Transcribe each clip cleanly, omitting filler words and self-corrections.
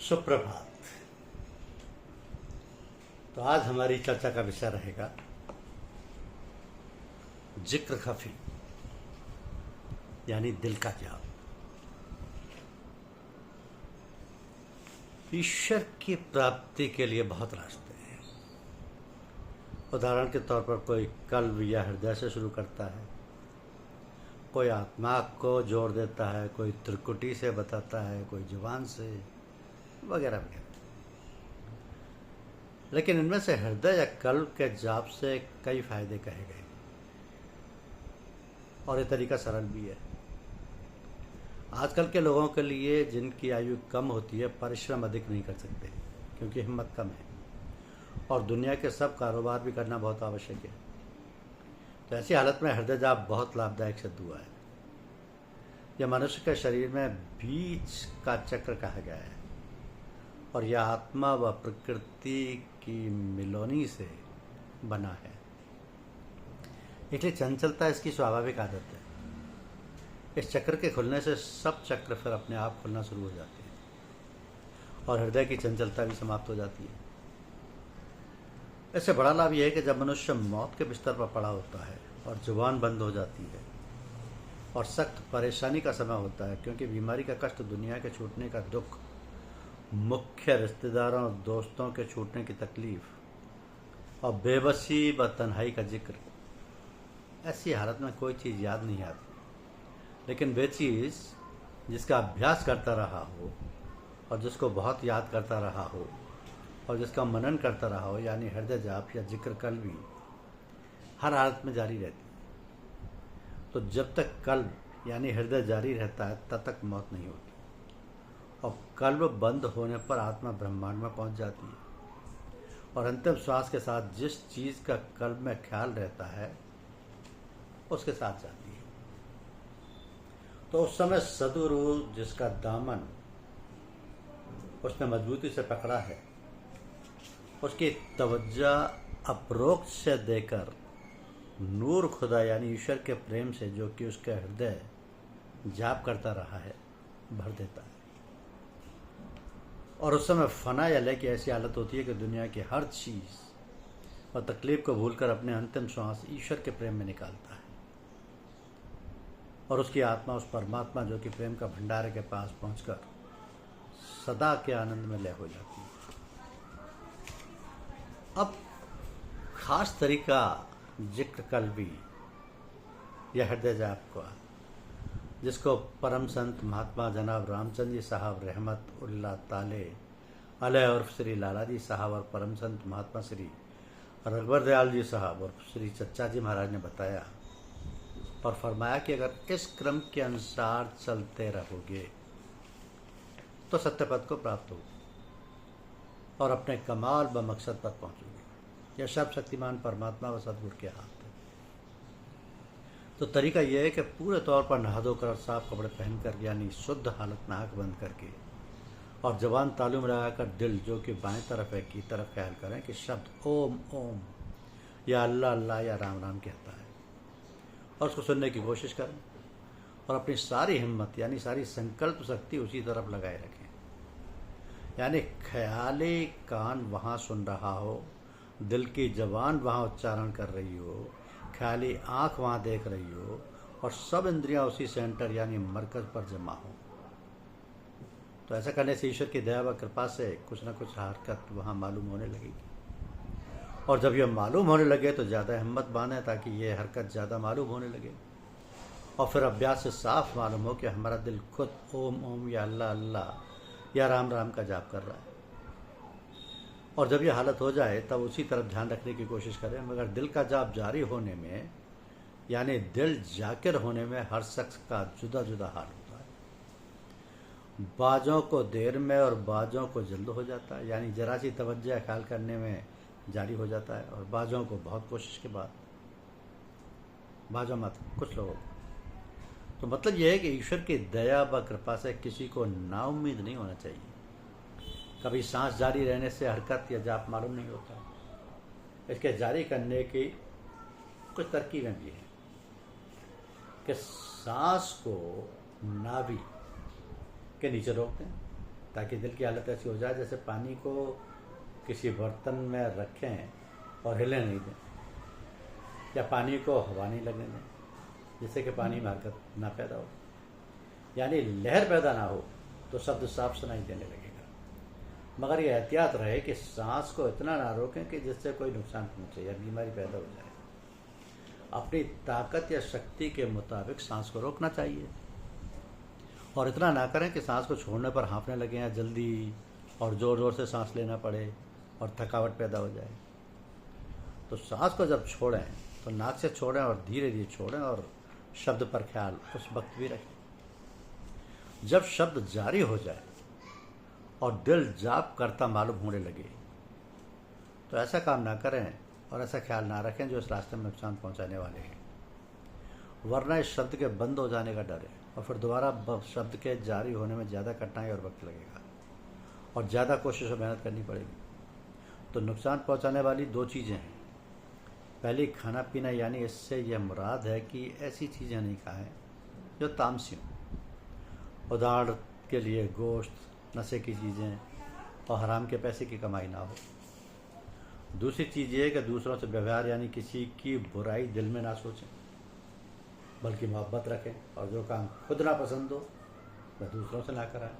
सुप्रभात। तो आज हमारी चर्चा का विषय रहेगा जिक्र खफी, यानी दिल का जाप। ईश्वर की प्राप्ति के लिए बहुत रास्ते हैं। उदाहरण के तौर पर कोई कल्ब या हृदय से शुरू करता है, कोई आत्मा को जोड़ देता है, कोई त्रिकुटी से बताता है, कोई जुबान से, वगैरह वगैरह। लेकिन इनमें से हृदय या कल्ब के जाप से कई फायदे कहे गए और ये तरीका सरल भी है। आजकल के लोगों के लिए जिनकी आयु कम होती है, परिश्रम अधिक नहीं कर सकते क्योंकि हिम्मत कम है और दुनिया के सब कारोबार भी करना बहुत आवश्यक है। तो ऐसी हालत में हृदय जाप बहुत लाभदायक सिद्ध हुआ है। यह मनुष्य के शरीर में बीच का चक्र कहा गया है और यह आत्मा व प्रकृति की मिलोनी से बना है, इसलिए चंचलता इसकी स्वाभाविक आदत है। इस चक्र के खुलने से सब चक्र फिर अपने आप खुलना शुरू हो जाते हैं और हृदय की चंचलता भी समाप्त हो जाती है। इससे बड़ा लाभ यह है कि जब मनुष्य मौत के बिस्तर पर पड़ा होता है और जुबान बंद हो जाती है और सख्त परेशानी का समय होता है, क्योंकि बीमारी का कष्ट, दुनिया के छूटने का दुख, मुख्य रिश्तेदारों और दोस्तों के छूटने की तकलीफ और बेबसी व तन्हाई का जिक्र, ऐसी हालत में कोई चीज़ याद नहीं आती। लेकिन वे चीज़ जिसका अभ्यास करता रहा हो और जिसको बहुत याद करता रहा हो और जिसका मनन करता रहा हो, यानी हृदय जाप या जिक्र कल्बी, हर हालत में जारी रहती है। तो जब तक कल्ब यानी हृदय जारी रहता है तब तक मौत नहीं होती और कल्ब बंद होने पर आत्मा ब्रह्मांड में पहुंच जाती है और अंतिम श्वास के साथ जिस चीज़ का कल्ब में ख्याल रहता है उसके साथ जाती है। तो उस समय सदगुरु जिसका दामन उसने मजबूती से पकड़ा है, उसकी तवज्जो अप्रोक्त से देकर नूर खुदा यानी ईश्वर के प्रेम से, जो कि उसके हृदय जाप करता रहा है, भर देता है और उस समय फना या लय की ऐसी हालत होती है कि दुनिया की हर चीज़ और तकलीफ को भूलकर अपने अंतिम श्वास ईश्वर के प्रेम में निकालता है और उसकी आत्मा उस परमात्मा जो कि प्रेम का भंडार के पास पहुंचकर सदा के आनंद में लय हो जाती है। अब खास तरीका जिक्र कल्बी या हृदय जाप का, जिसको परम संत महात्मा जनाब रामचंद्र जी साहब रहमत उल्लाह ताले अलैह और श्री लाला जी साहब और परम संत महात्मा श्री रघुवर दयाल जी साहब और श्री चच्चा जी महाराज ने बताया और फरमाया कि अगर इस क्रम के अनुसार चलते रहोगे तो सत्य पद को प्राप्त होगा और अपने कमाल व मकसद पर पहुंचोगे। यह सब शक्तिमान परमात्मा व सद्गुरु के हाथ है। तो तरीका यह है कि पूरे तौर पर नहा धोकर साफ कपड़े पहनकर, यानी शुद्ध हालत में आँख बंद करके और जबान तालू में लगाकर दिल जो कि बाएं तरफ है की तरफ ख्याल करें कि शब्द ओम ओम या अल्लाह अल्लाह या राम राम कहता है और उसको सुनने की कोशिश करें और अपनी सारी हिम्मत यानी सारी संकल्प शक्ति उसी तरफ लगाए रखें। यानी ख्याली कान वहाँ सुन रहा हो, दिल की जबान वहाँ उच्चारण कर रही हो, ख्याली आँख वहाँ देख रही हो और सब इंद्रियाँ उसी सेंटर यानी मरकज़ पर जमा हो। तो ऐसा करने से ईश्वर की दया व कृपा से कुछ न कुछ हरकत वहाँ मालूम होने लगेगी और जब यह मालूम होने लगे तो ज़्यादा हिम्मत बांधें ताकि ये हरकत ज़्यादा मालूम होने लगे और फिर अभ्यास से साफ मालूम हो कि हमारा दिल खुद ओम ओम या अल्लाह अल्लाह या राम राम का जाप कर रहा है। और जब यह हालत हो जाए तब उसी तरफ ध्यान रखने की कोशिश करें। मगर दिल का जाप जारी होने में यानी दिल जाकिर होने में हर शख्स का जुदा जुदा हाल होता है। बाजों को देर में और बाजों को जल्द हो जाता है, यानी जरा सी तवज्जो ख्याल करने में जारी हो जाता है और बाजों को बहुत कोशिश के बाद, बाजों मत कुछ लोगों को। तो मतलब यह है कि ईश्वर की दया व कृपा से किसी को नाउम्मीद नहीं होना चाहिए। कभी सांस जारी रहने से हरकत या जाप मालूम नहीं होता। इसके जारी करने की कुछ तरकीबें भी हैं कि सांस को नाभि के नीचे रोक दें ताकि दिल की हालत ऐसी हो जाए जैसे पानी को किसी बर्तन में रखें और हिले नहीं दें, या पानी को हवा नहीं लगने दें, जिससे कि पानी में हरकत ना पैदा हो, यानी लहर पैदा ना हो, तो शब्द साफ सुनाई देने लगेगा। मगर ये एहतियात रहे कि सांस को इतना ना रोकें कि जिससे कोई नुकसान पहुंचे या बीमारी पैदा हो जाए। अपनी ताकत या शक्ति के मुताबिक सांस को रोकना चाहिए, और इतना ना करें कि सांस को छोड़ने पर हाँफने लगें या जल्दी और ज़ोर ज़ोर से सांस लेना पड़े और थकावट पैदा हो जाए। तो सांस को जब छोड़ें तो नाक से छोड़ें और धीरे धीरे छोड़ें, और शब्द पर ख्याल उस वक्त भी रखें जब शब्द जारी हो जाए और दिल जाप करता मालूम होने लगे, तो ऐसा काम ना करें और ऐसा ख्याल ना रखें जो इस रास्ते में नुकसान पहुंचाने वाले हैं, वरना इस शब्द के बंद हो जाने का डर है और फिर दोबारा शब्द के जारी होने में ज़्यादा कठिनाई और वक्त लगेगा और ज़्यादा कोशिश और मेहनत करनी पड़ेगी। तो नुकसान पहुंचाने वाली दो चीज़ें हैं। पहली, खाना पीना, यानी इससे यह मुराद है कि ऐसी चीज़ें नहीं खाएं जो तामसी हों। उदाहरण के लिए गोश्त, नशे की चीज़ें और हराम के पैसे की कमाई ना हो। दूसरी चीज़ ये है कि दूसरों से व्यवहार, यानी किसी की बुराई दिल में ना सोचें, बल्कि मोहब्बत रखें, और जो काम खुद ना पसंद हो वह दूसरों से ना कराएं,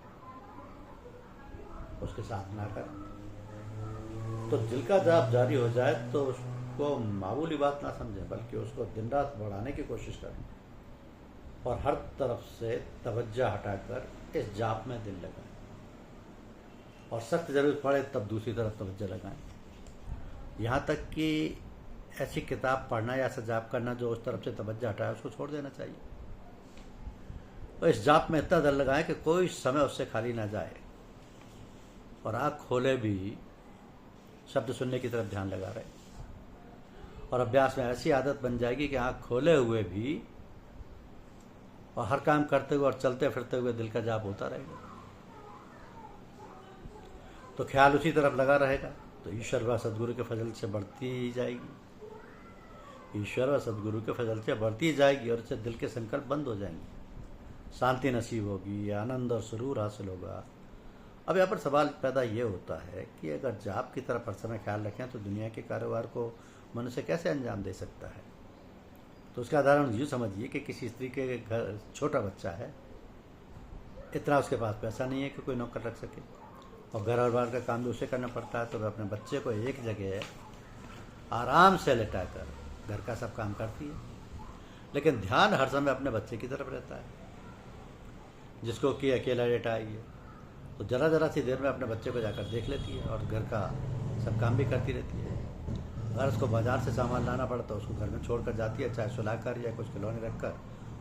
उसके साथ ना करें। तो दिल का जाप जारी हो जाए तो उसको मामूली बात ना समझें, बल्कि उसको दिन रात बढ़ाने की कोशिश करें और हर तरफ से तवज्जो हटाकर इस जाप में दिल लगाएं, और सख्त ज़रूरत पड़े तब दूसरी तरफ तवज्जो लगाएं। यहाँ तक कि ऐसी किताब पढ़ना या ऐसा जाप करना जो उस तरफ से तवज्जो हटाए, उसको छोड़ देना चाहिए। तो इस जाप में इतना दिल लगाएं कि कोई समय उससे खाली ना जाए, और आँख खोले भी शब्द सुनने की तरफ ध्यान लगा रहे, और अभ्यास में ऐसी आदत बन जाएगी कि आँख खोले हुए भी और हर काम करते हुए और चलते फिरते हुए दिल का जाप होता रहेगा। तो ख्याल उसी तरफ लगा रहेगा, तो ईश्वर व सदगुरु के फजल से बढ़ती ही जाएगी। ईश्वर व सदगुरु के फजल से बढ़ती ही जाएगी, और इससे दिल के संकल्प बंद हो जाएंगे, शांति नसीब होगी, आनंद और सुरूर हासिल होगा। अब यहाँ पर सवाल पैदा ये होता है कि अगर जाप की तरफ हर समय ख्याल रखें तो दुनिया के कारोबार को मनुष्य कैसे अंजाम दे सकता है। तो उसका उदाहरण यूँ समझिए कि किसी स्त्री के घर छोटा बच्चा है, इतना उसके पास पैसा नहीं है कि कोई नौकर रख सके, और घर और बार का काम भी उसे करना पड़ता है। तो वह अपने बच्चे को एक जगह आराम से लिटाकर घर का सब काम करती है, लेकिन ध्यान हर समय अपने बच्चे की तरफ रहता है, जिसको कि अकेला लेटाई है। तो ज़रा ज़रा सी देर में अपने बच्चे को जाकर देख लेती है और घर का सब काम भी करती रहती है। अगर उसको बाज़ार से सामान लाना पड़ता तो उसको घर में छोड़ कर जाती है, चाहे सुलाकर या कुछ खिलौने रख कर,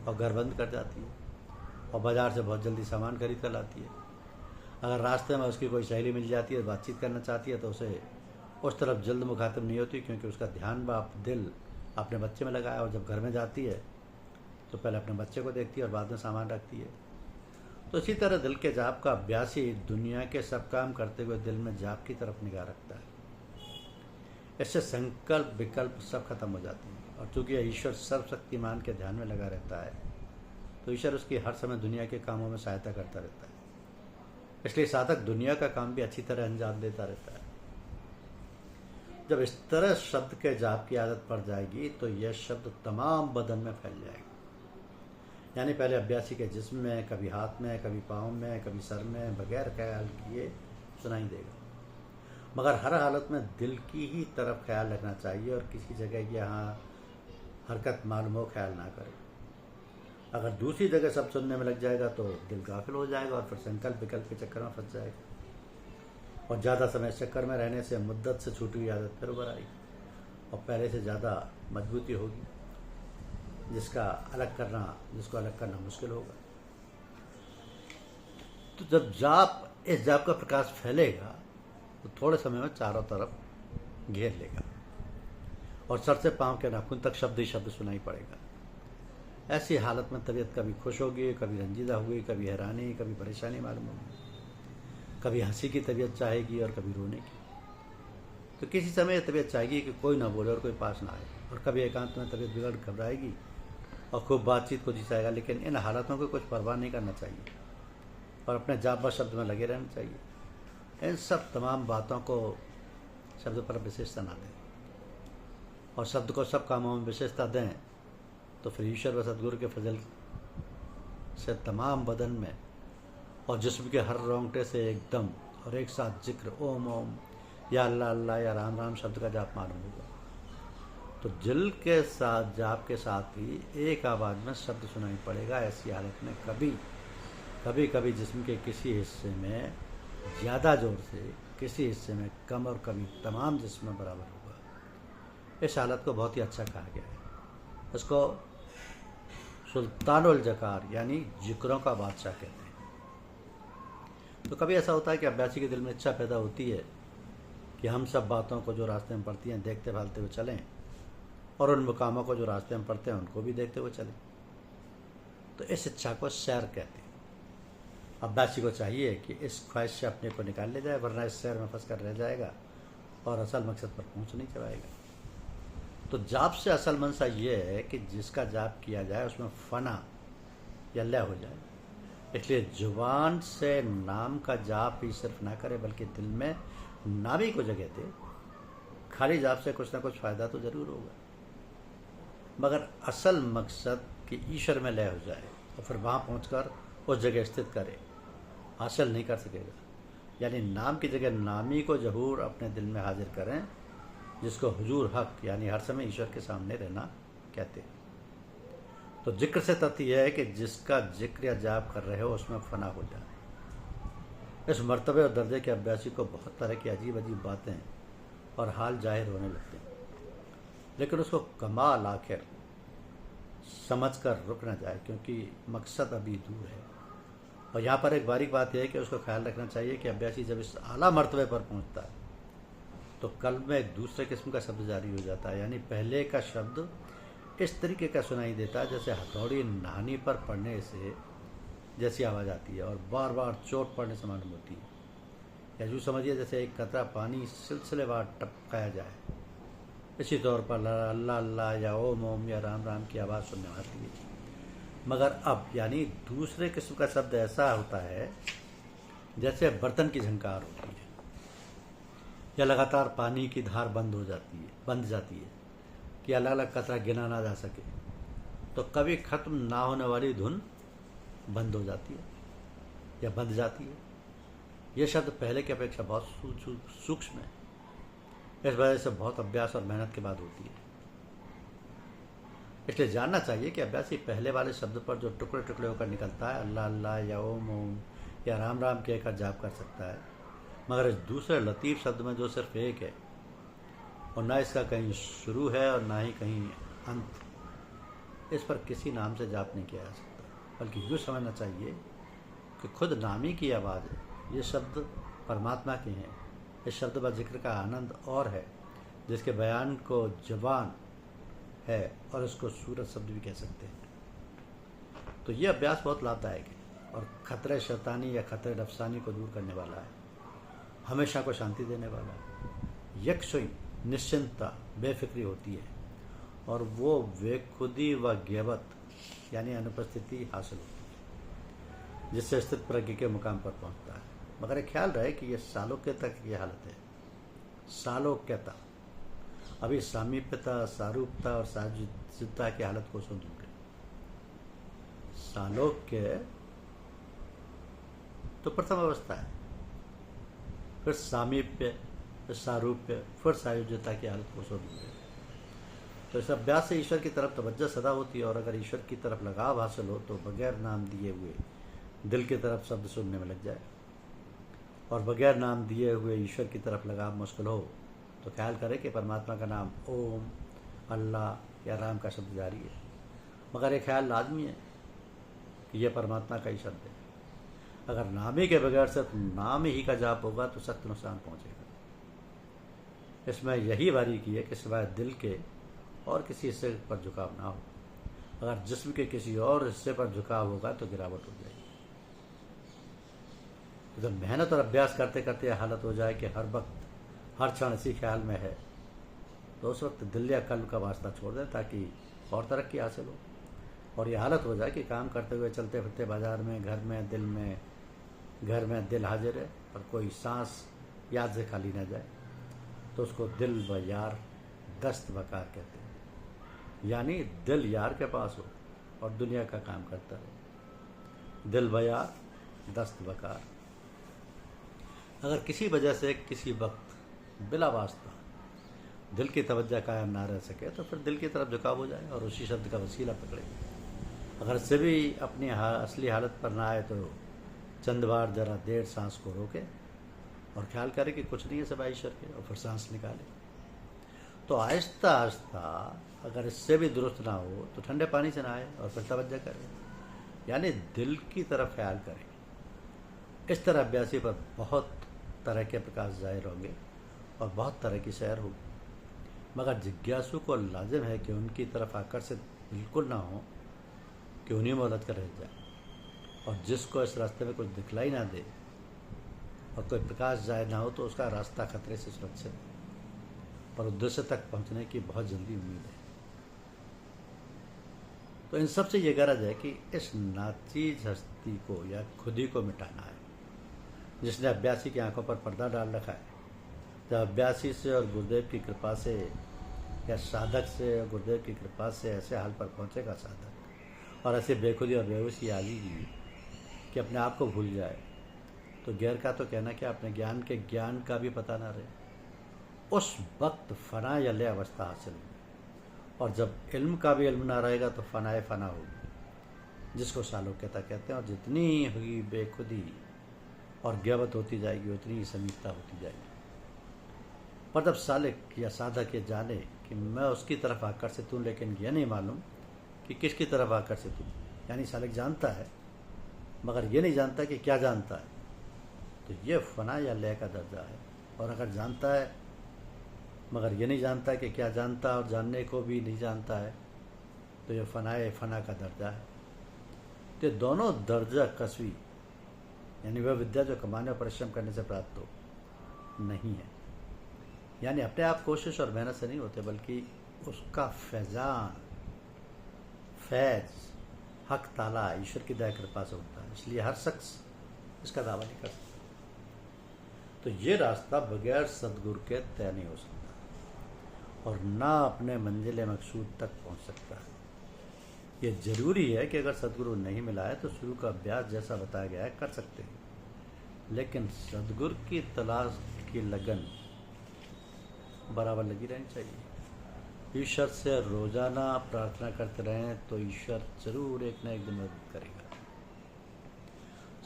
और घर बंद कर जाती है, और बाज़ार से बहुत जल्दी सामान खरीद कर लाती है। अगर रास्ते में उसकी कोई सहेली मिल जाती है, बातचीत करना चाहती है, तो उसे उस तरफ जल्द मुखातिब नहीं होती, क्योंकि उसका ध्यान व दिल अपने बच्चे में लगा है। और जब घर में जाती है तो पहले अपने बच्चे को देखती है और बाद में सामान रखती है। तो इसी तरह दिल के जाप का अभ्यासी दुनिया के सब काम करते हुए दिल में जाप की तरफ निगाह रखता है। इससे संकल्प विकल्प सब खत्म हो जाते हैं, और चूँकि ईश्वर सर्वशक्तिमान के ध्यान में लगा रहता है, तो ईश्वर उसकी हर समय दुनिया के कामों में सहायता करता रहता है। इसलिए साधक दुनिया का काम भी अच्छी तरह अंजाम देता रहता है। जब इस तरह शब्द के जाप की आदत पड़ जाएगी तो यह शब्द तमाम बदन में फैल जाएगा, यानी पहले अभ्यासी के जिस्म में, कभी हाथ में, कभी पाँव में, कभी सर में, बगैर ख्याल किए सुनाई देगा। मगर हर हालत में दिल की ही तरफ ख्याल रखना चाहिए, और किसी जगह की यहाँ हरकत मालूम हो ख्याल ना करे। अगर दूसरी जगह सब सुनने में लग जाएगा तो दिल गाफिल हो जाएगा और फिर संकल्प विकल्प के चक्कर में फंस जाएगा, और ज़्यादा समय इस चक्कर में रहने से मुद्दत से छूटी हुई आदत फिर उभर आएगी और पहले से ज़्यादा मजबूती होगी, जिसको अलग करना मुश्किल होगा। तो जब इस जाप का प्रकाश फैलेगा तो थोड़े समय में चारों तरफ घेर लेगा, और सर से पाँव के नाखून तक शब्द ही शब्द सुनाई पड़ेगा। ऐसी हालत में तबीयत कभी खुश होगी, कभी रंजीदा होगी, कभी हैरानी, कभी परेशानी मालूम होगी, कभी हंसी की तबीयत चाहेगी और कभी रोने की। तो किसी समय तबीयत चाहेगी कि कोई ना बोले और कोई पास ना आए, और कभी एकांत में तबीयत बिगड़ घबराएगी और खूब बातचीत को जी चाहेगा। लेकिन इन हालतों को कुछ परवाह नहीं करना चाहिए, और अपने जाप व शब्द में लगे रहना चाहिए। इन सब तमाम बातों को शब्द पर विशेषता ना दें और शब्द को सब कामों में विशेषता दें तो फिर ईश्वर व सदगुरु के फजल से तमाम बदन में और जिस्म के हर रोंगटे से एकदम और एक साथ जिक्र ओम ओम या अल्लाह अल्लाह या राम राम शब्द का जाप मालूम होगा। तो दिल के साथ जाप के साथ ही एक आवाज़ में शब्द सुनाई पड़ेगा। ऐसी हालत में कभी कभी जिस्म के किसी हिस्से में ज़्यादा जोर से, किसी हिस्से में कम और कभी तमाम जिस्म में बराबर होगा। इस हालत को बहुत ही अच्छा कहा गया है। इसको सुल्तानुल जकार यानी जिक्रों का बादशाह कहते हैं। तो कभी ऐसा होता है कि अभ्यासी के दिल में इच्छा पैदा होती है कि हम सब बातों को जो रास्ते में पड़ती हैं देखते भालते हुए चलें और उन मुकामों को जो रास्ते में पड़ते हैं उनको भी देखते हुए चलें। तो इस इच्छा को सैर कहते हैं। अभ्यासी को चाहिए कि इस ख्वाहिश से अपने को निकाल ले जाए, वरना इस सैर में फंस कर रह जाएगा और असल मकसद पर पहुँच नहीं पाएगा। तो जाप से असल मंशा ये है कि जिसका जाप किया जाए उसमें फना या लय हो जाए। इसलिए जुबान से नाम का जाप ही सिर्फ ना करे बल्कि दिल में नाभि को जगह दे। खाली जाप से कुछ ना कुछ फायदा तो जरूर होगा, मगर असल मकसद कि ईश्वर में लय हो जाए और फिर वहाँ पहुँचकर उस जगह स्थित करे, हासिल नहीं कर सकेगा। यानी नाम की जगह नामी को जरूर अपने दिल में हाजिर करें, जिसको हुजूर हक यानी हर समय ईश्वर के सामने रहना कहते हैं। तो जिक्र से तथ्य यह है कि जिसका जिक्र या जाप कर रहे हो उसमें फना हो जाए। इस मर्तबे और दर्जे के अभ्यासी को बहुत तरह की अजीब अजीब बातें और हाल जाहिर होने लगते हैं, लेकिन उसको कमाल आखिर समझ कर रुक न जाए, क्योंकि मकसद अभी दूर है। और यहाँ पर एक बारीक बात यह है कि उसको ख्याल रखना चाहिए कि अभ्यासी जब इस आला मर्तबे पर पहुँचता है तो कल्ब में एक दूसरे किस्म का शब्द जारी हो जाता है। यानी पहले का शब्द इस तरीके का सुनाई देता है जैसे हथौड़ी नानी पर पड़ने से जैसी आवाज़ आती है और बार बार चोट पड़ने से मालूम होती है। या यूँ समझिए जैसे एक कतरा पानी सिलसिलेवार टपकाया जाए। इसी तौर पर अल्लाह अल्लाह या ओम ओम या राम राम की आवाज़ सुनने आती है। मगर अब यानी दूसरे किस्म का शब्द ऐसा होता है जैसे बर्तन की झंकार होती है या लगातार पानी की धार बंद जाती है कि अलग अलग कतरा गिना ना जा सके। तो कभी ख़त्म ना होने वाली धुन बंद हो जाती है या बंद जाती है। यह शब्द पहले की अपेक्षा बहुत सूक्ष्म है। इस वजह से बहुत अभ्यास और मेहनत के बाद होती है। इसलिए जानना चाहिए कि अभ्यासी पहले वाले शब्द पर जो टुकड़े टुकड़े होकर निकलता है अल्लाह अल्लाह या ओम ओम या राम राम कहकर जाप कर सकता है, मगर इस दूसरे लतीफ़ शब्द में जो सिर्फ एक है और ना इसका कहीं शुरू है और ना ही कहीं अंत, इस पर किसी नाम से जाप नहीं किया जा सकता। बल्कि यूँ समझना चाहिए कि खुद नामी की आवाज़ है। ये शब्द परमात्मा के हैं। इस शब्द व जिक्र का आनंद और है जिसके बयान को ज़बान है और इसको सूरत शब्द भी कह सकते हैं। तो ये अभ्यास बहुत लाभदायक है और खतरे शैतानी या खतरे नफसानी को दूर करने वाला है, हमेशा को शांति देने वाला है। यकसुई निश्चिंतता बेफिक्री होती है और वो बेखुदी व गेवत यानी अनुपस्थिति हासिल होती है, जिससे स्थित प्रज्ञ के मुकाम पर पहुंचता है। मगर एक ख्याल रहे कि यह सालोक्यता की हालत है। सालोक्यता अभी सामीप्यता, सारूपता और साजुता की हालत को सुनेंगे। सालोक्य तो प्रथम अवस्था है, फिर सामीप्य, फिर सारूप्य, फिर सायुज्यता की हालत को सुनेंगे। तो इस अभ्यास से ईश्वर की तरफ तवज्जो सदा होती है और अगर ईश्वर की तरफ लगाव हासिल हो तो बगैर नाम दिए हुए दिल की तरफ शब्द सुनने में लग जाए, और बगैर नाम दिए हुए ईश्वर की तरफ लगाव मुश्किल हो तो ख्याल करें कि परमात्मा का नाम ओम, अल्लाह या राम का शब्द जारी है। मगर एक ख्याल लाजमी है कि यह परमात्मा का ही शब्द है। अगर नाम ही के बगैर सिर्फ नाम ही का जाप होगा तो सख्त नुकसान पहुँचेगा। इसमें यही बारीकी है कि सिवाय दिल के और किसी हिस्से पर झुकाव ना हो। अगर जिस्म के किसी और हिस्से पर झुकाव होगा तो गिरावट हो जाएगी। तो जब मेहनत और अभ्यास करते करते यह हालत हो जाए कि हर वक्त हर क्षण इसी ख्याल में है, तो उस वक्त दिल या कल्ब का वास्ता छोड़ दें ताकि और तरक्की हासिल हो। और यह हालत हो जाए कि काम करते हुए, चलते फिरते बाजार में, घर में, दिल में घर में दिल हाजिर है और कोई सांस याद से खाली ना जाए तो उसको दिल व यार दस्त बकार कहते हैं। यानी दिल यार के पास हो और दुनिया का काम करता रहे। दिल व यार दस्त बकार। अगर किसी वजह से किसी वक्त बिला वास्ता दिल की तवज्जो कायम ना रह सके तो फिर दिल की तरफ झुकाव हो जाए और उसी शब्द का वसीला पकड़े। अगर इससे भी अपनी असली हालत पर ना आए तो चंद बार जरा देर सांस को रोके और ख्याल करे कि कुछ नहीं है सिवाय ईश्वर के, और फिर सांस निकाले। तो आहिस्ता आहिस्ता अगर इससे भी दुरुस्त ना हो तो ठंडे पानी से नहाए और फिर तवज्जो करे, यानी दिल की तरफ ख्याल करें। इस तरह अभ्यासी पर बहुत तरह के प्रकाश जाहिर होंगे और बहुत तरह की सैर होगी। मगर जिज्ञासु को लाजिम है कि उनकी तरफ आकर्षित बिल्कुल ना हो कि उन्हीं में उलझ कर रह जाए, और जिसको इस रास्ते में कुछ दिखलाई ना दे और कोई प्रकाश जाहिर ना हो तो उसका रास्ता खतरे से सुरक्षित, पर उद्देश्य तक पहुंचने की बहुत जल्दी उम्मीद है। तो इन सब से ये गरज है कि इस नाचीज हस्ती को या खुद ही को मिटाना है जिसने अभ्यासी की आंखों पर पर्दा डाल रखा है। जब अभ्यासी से और गुरुदेव की कृपा से या साधक से और गुरुदेव की कृपा से ऐसे हाल पर पहुंचेगा साधक और ऐसे बेखुदी और बेहोशी आ जाएगी कि अपने आप को भूल जाए, तो गैर का तो कहना क्या, अपने ज्ञान के ज्ञान का भी पता ना रहे। उस वक्त फना या लय अवस्था हासिल होगी, और जब इल्म का भी इल्म ना रहेगा तो फनाए फना होगी, जिसको सालोक्यता कहते हैं। और जितनी हुई बेखुदी और ज्ञावत होती जाएगी उतनी ही समीपता होती जाएगी। पर जब सालिक या साधक ये जाने कि मैं उसकी तरफ आकर्षित हूँ लेकिन यह नहीं मालूम कि किसकी तरफ आकर्षित हूँ, यानी सालिक जानता है मगर ये नहीं जानता कि क्या जानता है, तो ये फना या लय का दर्जा है। और अगर जानता है मगर ये नहीं जानता कि क्या जानता और जानने को भी नहीं जानता है, तो ये फनाए फना का दर्जा है। तो दोनों दर्जा कसवी, यानी वह विद्या जो कमाने और परिश्रम करने से प्राप्त हो नहीं है, यानी अपने आप कोशिश और मेहनत से नहीं होते, बल्कि उसका फैजान फैज हक ताला ईश्वर की दया कृपा से होता है। इसलिए हर शख्स इसका दावा नहीं कर सकता। तो ये रास्ता बगैर सदगुरु के तय नहीं हो सकता और ना अपने मंजिल मकसूद तक पहुंच सकता है। ये जरूरी है कि अगर सदगुरु नहीं मिला है तो शुरू का अभ्यास जैसा बताया गया है कर सकते हैं, लेकिन सदगुरु की तलाश की लगन बराबर लगी रहनी चाहिए। ईश्वर से रोजाना प्रार्थना करते रहें तो ईश्वर जरूर एक न एक दिन मदद करेगा।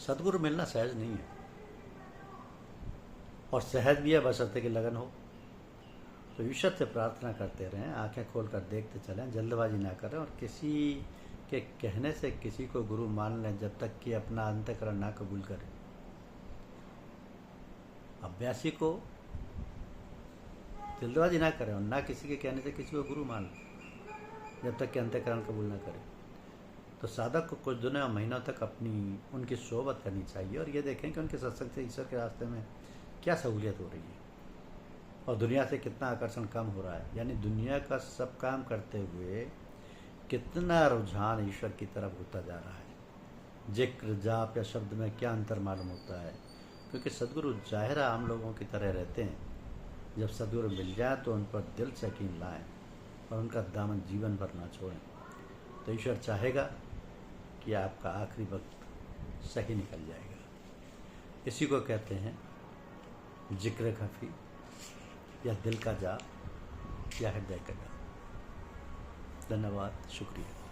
सदगुरु मिलना सहज नहीं है, और सहज भी है बशर्ते कि लगन हो। तो ईश्वर से प्रार्थना करते रहें, आंखें खोलकर देखते चलें, जल्दबाजी ना करें और किसी के कहने से किसी को गुरु मान लें जब तक कि अपना अंतःकरण ना कबूल करें। अभ्यासी को जल्दबाजी ना करें और ना किसी के कहने से किसी को गुरु मान लें जब तक कि अंतःकरण कबूल ना करें। तो साधक को कुछ दिनों या महीनों तक अपनी उनकी सोबत करनी चाहिए और ये देखें कि उनके सत्संग से ईश्वर के रास्ते में क्या सहूलियत हो रही है और दुनिया से कितना आकर्षण कम हो रहा है, यानी दुनिया का सब काम करते हुए कितना रुझान ईश्वर की तरफ होता जा रहा है। जिक्र जाप या शब्द में क्या अंतर मालूम होता है, क्योंकि सदगुरु जाहिर आम लोगों की तरह रहते हैं। जब सदगुरु मिल जाए तो उन पर दिल से यकीन लाएं और उनका दामन जीवन भर ना छोड़ें, तो ईश्वर चाहेगा कि आपका आखिरी वक्त सही निकल जाएगा। इसी को कहते हैं जिक्र खफी या दिल का जाप या हृदय का जाप। धन्यवाद, शुक्रिया।